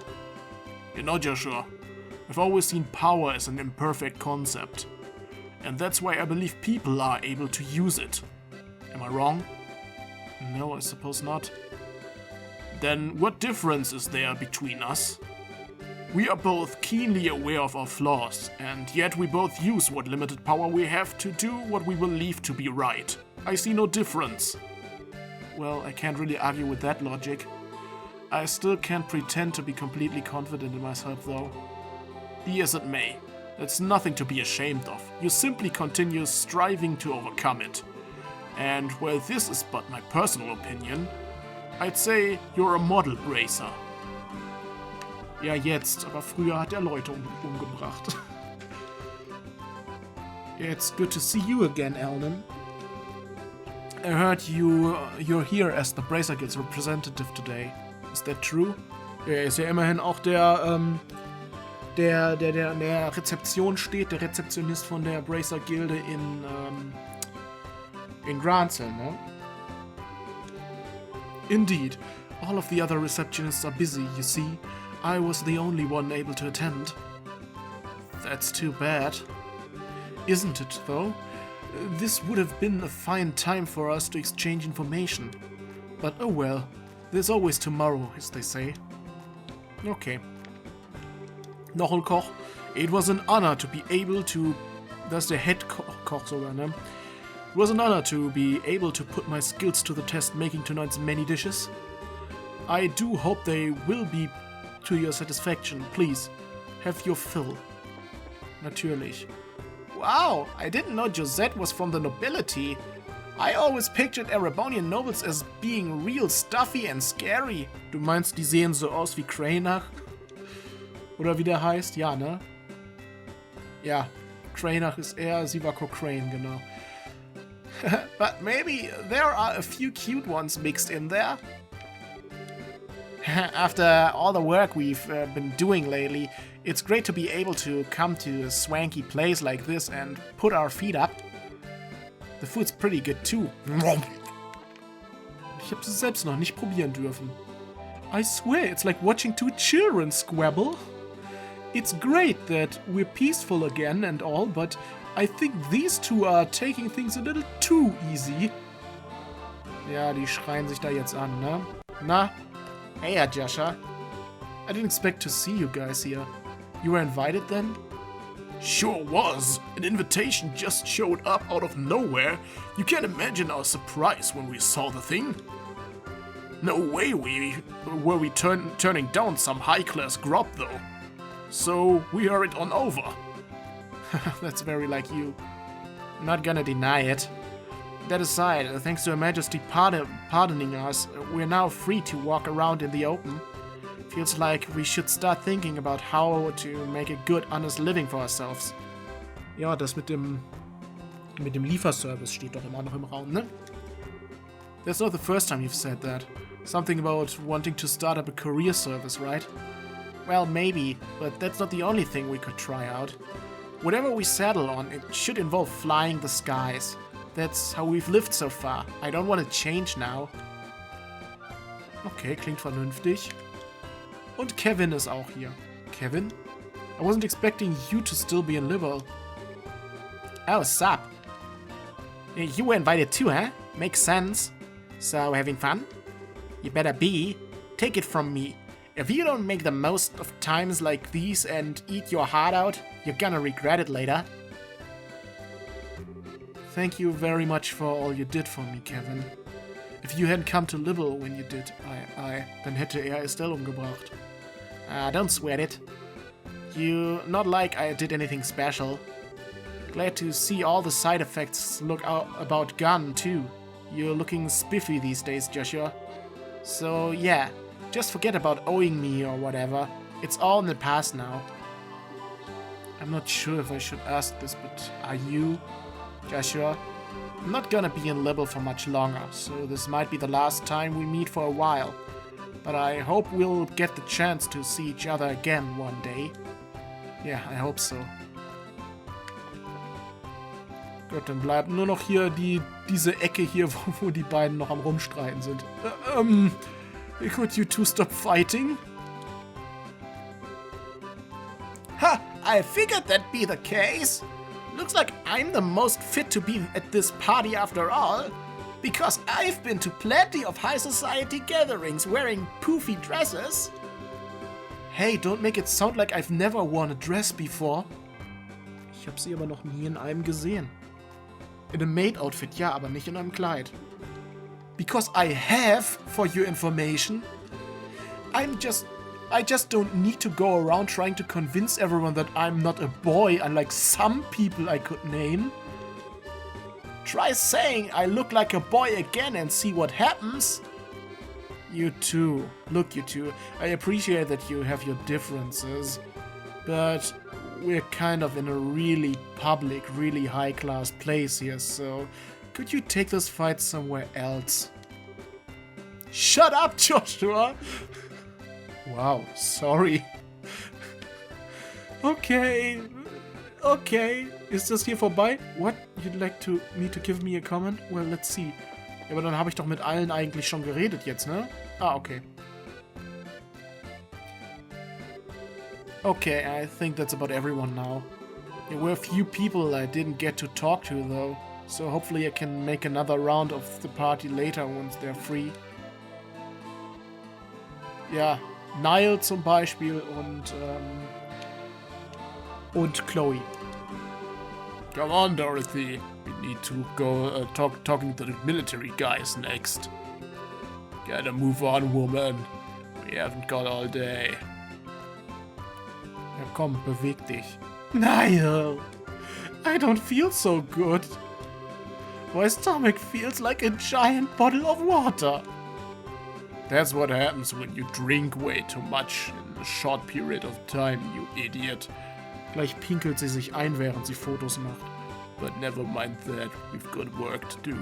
You know, Joshua, I've always seen power as an imperfect concept. And that's why I believe people are able to use it. Am I wrong? No, I suppose not. Then what difference is there between us? We are both keenly aware of our flaws, and yet we both use what limited power we have to do what we believe to be right. I see no difference. Well, I can't really argue with that logic. I still can't pretend to be completely confident in myself, though. Be as it may, that's nothing to be ashamed of. You simply continue striving to overcome it. And while this is but my personal opinion, I'd say you're a model Bracer. Ja, jetzt, aber früher hat er Leute umgebracht. It's good to see you again, Elnan. I heard you're here as the Bracer Guild's representative today. Is that true? Er ist ja immerhin auch der an der Rezeption steht, der Rezeptionist von der Bracer Gilde in Granzel, ne? Indeed. All of the other receptionists are busy, you see. I was the only one able to attend. That's too bad. Isn't it, though? This would have been a fine time for us to exchange information. But oh well, there's always tomorrow, as they say. Okay. Noch ein Koch. It was an honor to be able to... Das ist der Head-Koch sogar, ne? It was an honor to be able to put my skills to the test making tonight's many dishes. I do hope they will be to your satisfaction. Please, have your fill. Natürlich. Wow, I didn't know Josette was from the nobility. I always pictured Erebonian nobles as being real stuffy and scary. Du meinst, die sehen so aus wie Cranach? Oder wie der heißt? Ja, ne? Ja, Cranach ist er, sie war Cochrane, genau. But maybe there are a few cute ones mixed in there. After all the work we've been doing lately, it's great to be able to come to a swanky place like this and put our feet up. The food's pretty good too. Ich habe es selbst noch nicht probieren dürfen. I swear it's like watching two children squabble. It's great that we're peaceful again and all, but I think these two are taking things a little too easy. Ja, die schreien sich da jetzt an, ne? Na? Hey, Joshua. I didn't expect to see you guys here. You were invited then? Sure was. An invitation just showed up out of nowhere. You can't imagine our surprise when we saw the thing. No way were we turning down some high-class grub though. So we hurried on over. That's very like you. Not gonna deny it. That aside, thanks to Her Majesty pardoning us, we're now free to walk around in the open. Feels like we should start thinking about how to make a good, honest living for ourselves. Ja, das mit dem Lieferservice steht doch immer noch im Raum, ne? That's not the first time you've said that. Something about wanting to start up a career service, right? Well, maybe, but that's not the only thing we could try out. Whatever we settle on, it should involve flying the skies. That's how we've lived so far. I don't want to change now. Okay, klingt vernünftig. Und Kevin ist auch hier. Kevin? I wasn't expecting you to still be in Liberal. Oh, sup? You were invited too, huh? Makes sense. So, having fun? You better be. Take it from me. If you don't make the most of times like these and eat your heart out, you're gonna regret it later. Thank you very much for all you did for me, Kevin. If you hadn't come to Liberal when you did, dann hätte Estelle umgebracht. Don't sweat it. Not like I did anything special. Glad to see all the side effects look about gone, too. You're looking spiffy these days, Joshua. So, yeah, just forget about owing me or whatever. It's all in the past now. I'm not sure if I should ask this, but are you, Joshua? I'm not gonna be in Liberal for much longer, so this might be the last time we meet for a while. But I hope we'll get the chance to see each other again one day. Yeah, I hope so. Gut, dann bleibt nur noch hier diese Ecke hier, wo die beiden noch am Rumstreiten sind. Could you two stop fighting? Ha! I figured that'd be the case. Looks like I'm the most fit to be at this party after all. Because I've been to plenty of high society gatherings wearing poofy dresses. Hey, don't make it sound like I've never worn a dress before. Ich habe sie aber noch nie in einem gesehen. In einem Maid-Outfit, ja, aber nicht in einem Kleid. Because I have, for your information. I just don't need to go around trying to convince everyone that I'm not a boy, unlike some people I could name. Try saying I look like a boy again and see what happens. You two. Look, you two. I appreciate that you have your differences. But we're kind of in a really public, really high-class place here, so could you take this fight somewhere else? Shut up, Joshua! Wow, sorry. Okay. Ist das hier vorbei? What? You'd like me to give me a comment? Well, let's see. Ja, aber dann habe ich doch mit allen eigentlich schon geredet jetzt, ne? Ah, okay. Okay, I think that's about everyone now. There were a few people I didn't get to talk to, though. So hopefully I can make another round of the party later once they're free. Ja, Niall zum Beispiel und Chloe. Come on, Dorothy. We need to go talking to the military guys next. Gotta move on, woman. We haven't got all day. Ja, komm, beweg dich. Niall! I don't feel so good. My stomach feels like a giant bottle of water. That's what happens when you drink way too much in a short period of time, you idiot. Gleich pinkelt sie sich ein, während sie Fotos macht. But never mind that, we've got work to do.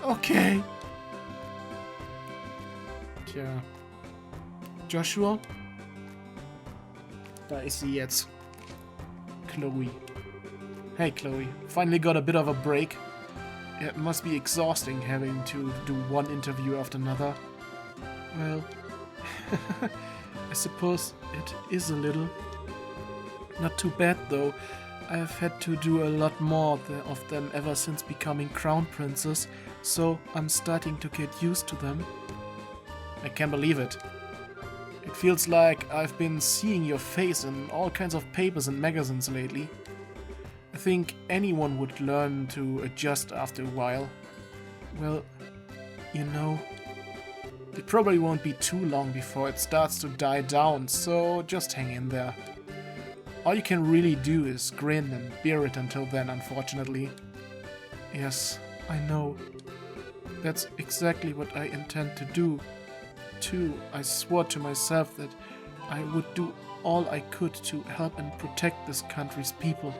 Okay. Tja. Joshua? Da ist sie jetzt. Chloe. Hey Chloe, finally got a bit of a break. It must be exhausting having to do one interview after another. Well, I suppose it is a little. Not too bad though. I've had to do a lot more of them ever since becoming crown princess, so I'm starting to get used to them. I can't believe it. It feels like I've been seeing your face in all kinds of papers and magazines lately. I think anyone would learn to adjust after a while. Well, you know, it probably won't be too long before it starts to die down, so just hang in there. All you can really do is grin and bear it until then, unfortunately. Yes, I know. That's exactly what I intend to do. Too, I swore to myself that I would do all I could to help and protect this country's people.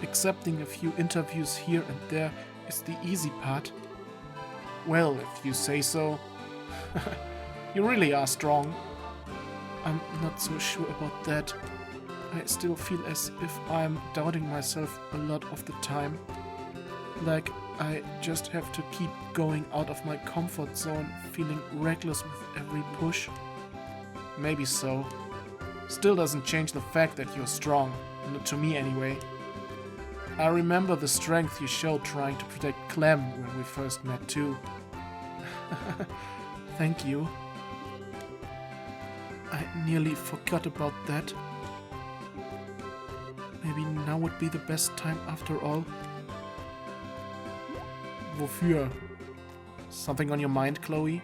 Accepting a few interviews here and there is the easy part. Well, if you say so. You really are strong. I'm not so sure about that. I still feel as if I'm doubting myself a lot of the time. Like I just have to keep going out of my comfort zone, feeling reckless with every push. Maybe so. Still doesn't change the fact that you're strong, not to me anyway. I remember the strength you showed trying to protect Clem when we first met too. Thank you. I nearly forgot about that. Maybe now would be the best time after all. Wofür? Something on your mind, Chloe?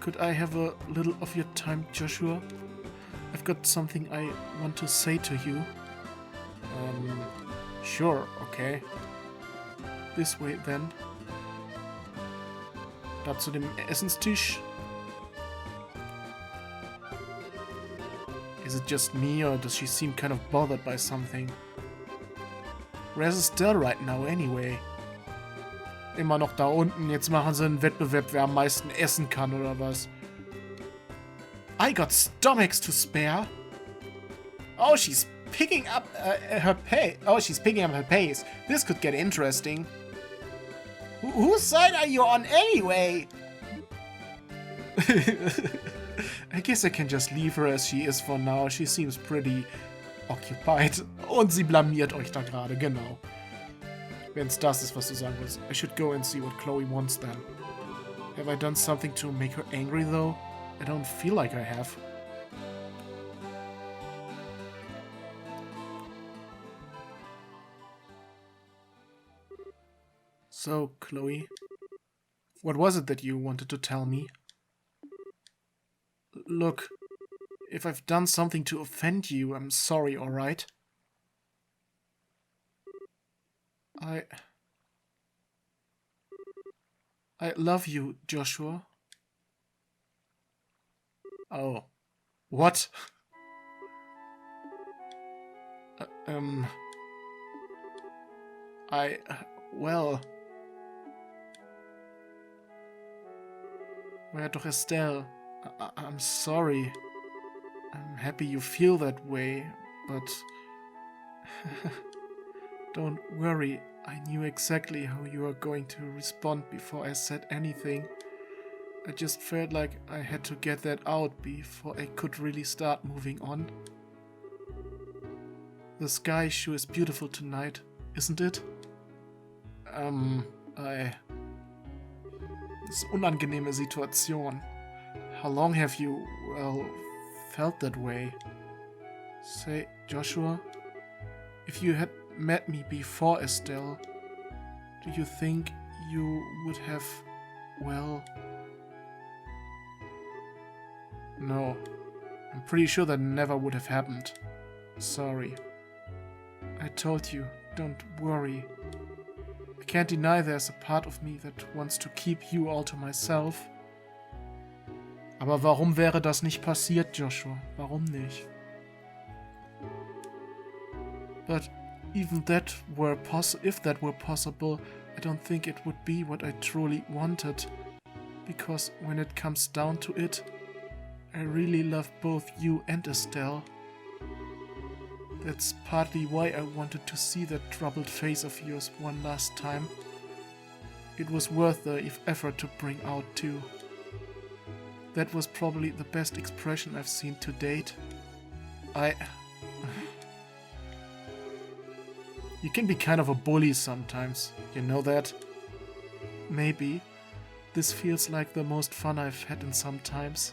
Could I have a little of your time, Joshua? I've got something I want to say to you. Sure, okay. This way then. Da zu dem Essenstisch. Is it just me, or does she seem kind of bothered by something? Where's Estelle right now anyway? Immer noch da unten. Jetzt machen sie einen Wettbewerb, wer am meisten essen kann, oder was? I got stomachs to spare. Oh, she's picking up her pace. Oh, she's picking up her pace. This could get interesting. Whose side are you on anyway? I guess I can just leave her as she is for now. She seems pretty occupied. Und sie blamiert euch da gerade, genau. Wenn's das ist, was du sagen willst. I should go and see what Chloe wants then. Have I done something to make her angry though? I don't feel like I have. So, Chloe, what was it that you wanted to tell me? Look, if I've done something to offend you, I'm sorry, alright? I love you, Joshua. Oh. What? Well... Where doch Estelle? I'm sorry. I'm happy you feel that way, but... Don't worry, I knew exactly how you were going to respond before I said anything. I just felt like I had to get that out before I could really start moving on. The sky sure is beautiful tonight, isn't it? This unangenehme Situation. How long have you, well, felt that way? Say, Joshua, if you had met me before Estelle, do you think you would have, well... No, I'm pretty sure that never would have happened. Sorry. I told you, don't worry. I can't deny there's a part of me that wants to keep you all to myself. Aber warum wäre das nicht passiert, Joshua? Warum nicht? But even if that were possible, I don't think it would be what I truly wanted. Because when it comes down to it, I really love both you and Estelle. That's partly why I wanted to see that troubled face of yours one last time. It was worth the effort to bring out too. That was probably the best expression I've seen to date. You can be kind of a bully sometimes, you know that? Maybe. This feels like the most fun I've had in some times.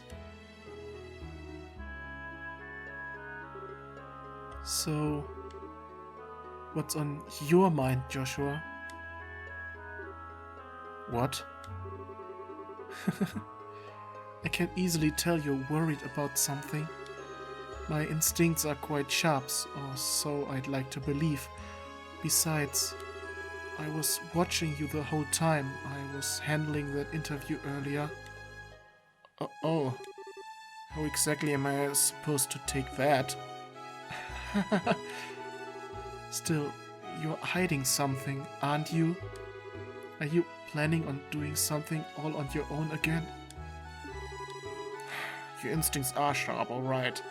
So, what's on your mind, Joshua? What? I can easily tell you're worried about something. My instincts are quite sharp, or so I'd like to believe. Besides, I was watching you the whole time. I was handling that interview earlier. Oh. How exactly am I supposed to take that? Still, you're hiding something, aren't you? Are you planning on doing something all on your own again? Your instincts are sharp, alright.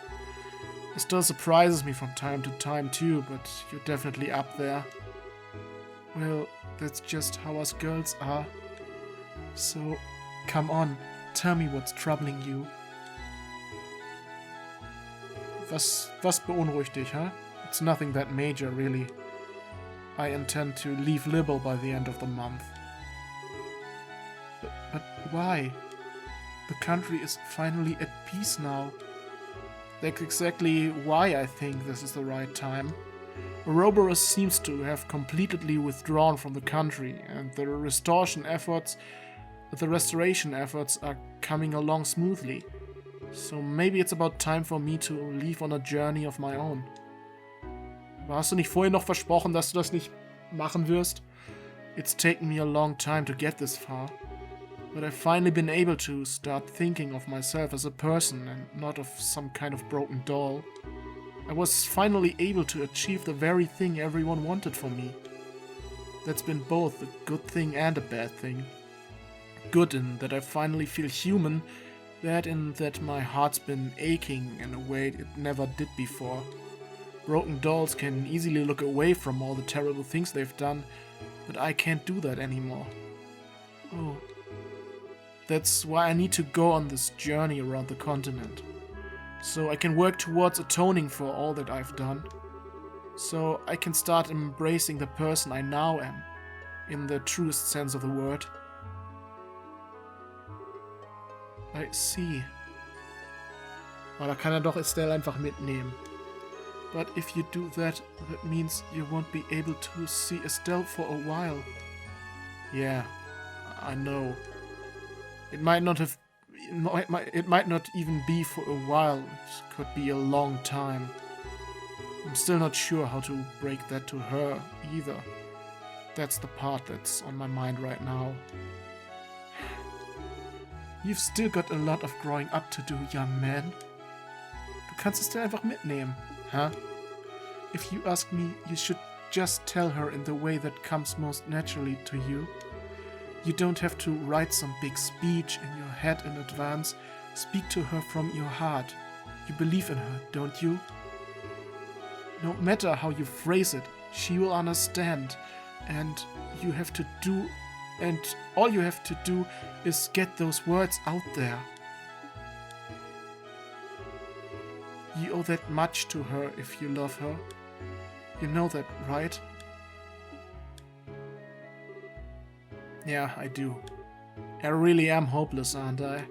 It still surprises me from time to time too, but you're definitely up there. Well, that's just how us girls are. So, come on, tell me what's troubling you. Was beunruhigt dich, huh? It's nothing that major, really. I intend to leave Libel by the end of the month. But why? The country is finally at peace now. That's exactly why I think this is the right time. Ouroboros seems to have completely withdrawn from the country, and the restoration efforts are coming along smoothly. So maybe it's about time for me to leave on a journey of my own. Aber hast du nicht vorhin noch versprochen, dass du das nicht machen wirst? It's taken me a long time to get this far. But I've finally been able to start thinking of myself as a person and not of some kind of broken doll. I was finally able to achieve the very thing everyone wanted for me. That's been both a good thing and a bad thing. Good in that I finally feel human, bad in that my heart's been aching in a way it never did before. Broken dolls can easily look away from all the terrible things they've done, but I can't do that anymore. Oh. That's why I need to go on this journey around the continent. So I can work towards atoning for all that I've done. So I can start embracing the person I now am, in the truest sense of the word. I see. Aber da kann doch Estelle einfach mitnehmen. But if you do that, that means you won't be able to see Estelle for a while. Yeah, I know. It might not even be for a while. It could be a long time. I'm still not sure how to break that to her either. That's the part that's on my mind right now. You've still got a lot of growing up to do, young man. Du kannst es dir einfach mitnehmen, huh? If you ask me, you should just tell her in the way that comes most naturally to you. You don't have to write some big speech in your head in advance. Speak to her from your heart. You believe in her, don't you? No matter how you phrase it, she will understand. And all you have to do is get those words out there. You owe that much to her if you love her. You know that, right? Yeah, I do. I really am hopeless, aren't I?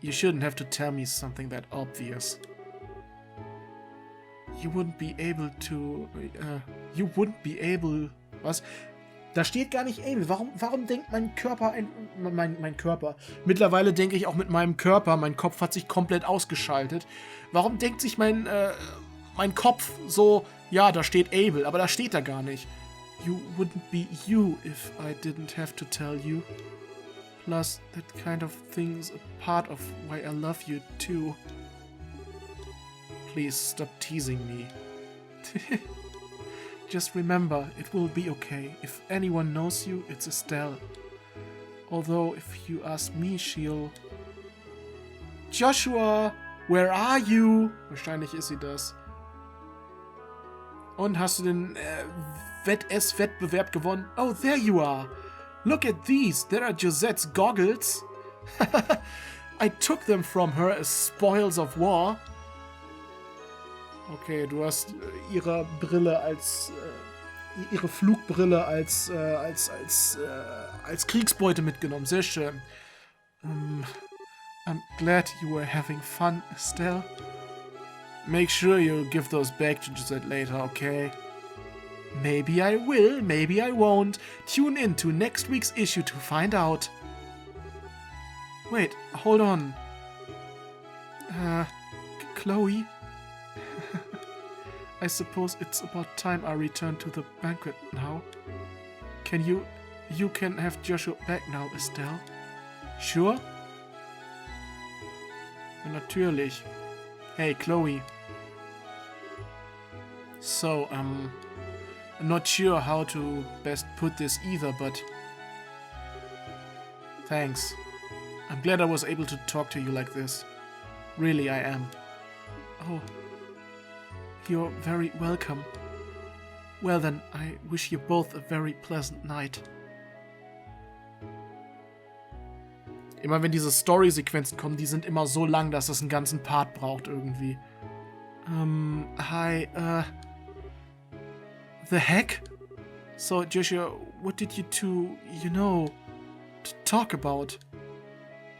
You shouldn't have to tell me something that obvious. You wouldn't be able to... Was? Da steht gar nicht able. Warum denkt mein Körper... Mein Körper. Mittlerweile denke ich auch mit meinem Körper. Mein Kopf hat sich komplett ausgeschaltet. Warum denkt sich mein Kopf so... Ja, da steht able, aber da steht da gar nicht. You wouldn't be you if I didn't have to tell you. Plus, that kind of thing's a part of why I love you too. Please stop teasing me. Just remember, it will be okay. If anyone knows you, it's Estelle. Although, if you ask me, she'll... Joshua, where are you? Wahrscheinlich ist sie das. Und hast du den Wettbewerb gewonnen? Oh, there you are. Look at these. There are Josette's goggles. I took them from her as spoils of war. Okay, du hast ihre Brille ihre Flugbrille als Kriegsbeute mitgenommen. Sehr schön. I'm glad you were having fun, Estelle. Make sure you give those back to Gisette later, okay? Maybe I will, maybe I won't. Tune in to next week's issue to find out. Wait, hold on. Chloe? I suppose it's about time I return to the banquet now. You can have Joshua back now, Estelle? Sure? Natürlich. Hey, Chloe. So, I'm not sure how to best put this either, but thanks. I'm glad I was able to talk to you like this. Really, I am. Oh, you're very welcome. Well then, I wish you both a very pleasant night. Immer wenn diese Story-Sequenzen kommen, die sind immer so lang, dass es einen ganzen Part braucht irgendwie. The heck? So, Joshua, what did you two, talk about?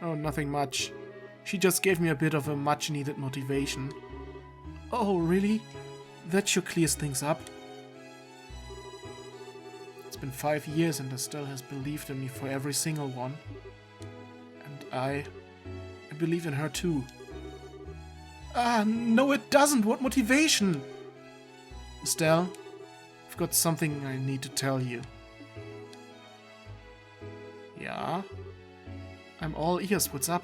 Oh, nothing much. She just gave me a bit of a much-needed motivation. Oh, really? That sure clears things up. It's been 5 years and Estelle has believed in me for every single one. And I believe in her too. Ah, no it doesn't! What motivation? Estelle, I've got something I need to tell you. Yeah? I'm all ears, what's up?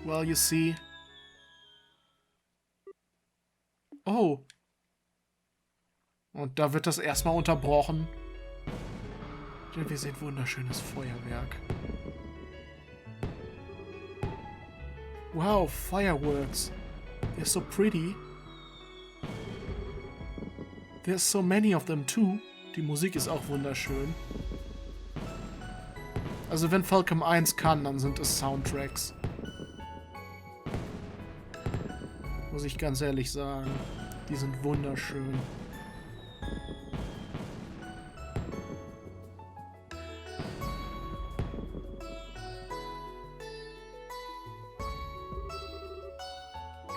Well, you see... Oh. Und da wird das erstmal unterbrochen. Denn wir sehen wunderschönes Feuerwerk. Wow, fireworks. They're so pretty. There's so many of them too. Die Musik ist auch wunderschön. Also wenn Falcom 1 kann, dann sind es Soundtracks. Muss ich ganz ehrlich sagen. Die sind wunderschön.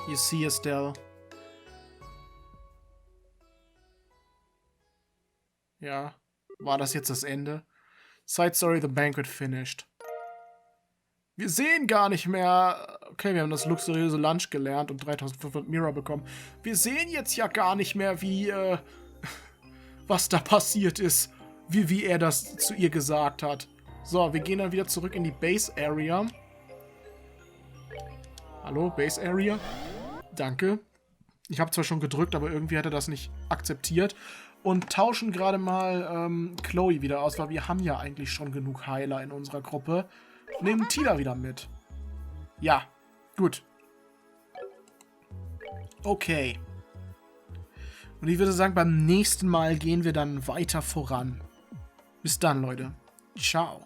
You see, Estelle. Ja, war das jetzt das Ende? Side Story, the banquet finished. Wir sehen gar nicht mehr... Okay, wir haben das luxuriöse Lunch gelernt und 3500 Mira bekommen. Wir sehen jetzt ja gar nicht mehr, wie... was da passiert ist. Wie er das zu ihr gesagt hat. So, wir gehen dann wieder zurück in die Base Area. Hallo, Base Area? Danke. Ich habe zwar schon gedrückt, aber irgendwie hat er das nicht akzeptiert. Und tauschen gerade mal Chloe wieder aus, weil wir haben ja eigentlich schon genug Heiler in unserer Gruppe. Nehmen Tila wieder mit. Ja, gut. Okay. Und ich würde sagen, beim nächsten Mal gehen wir dann weiter voran. Bis dann, Leute. Ciao.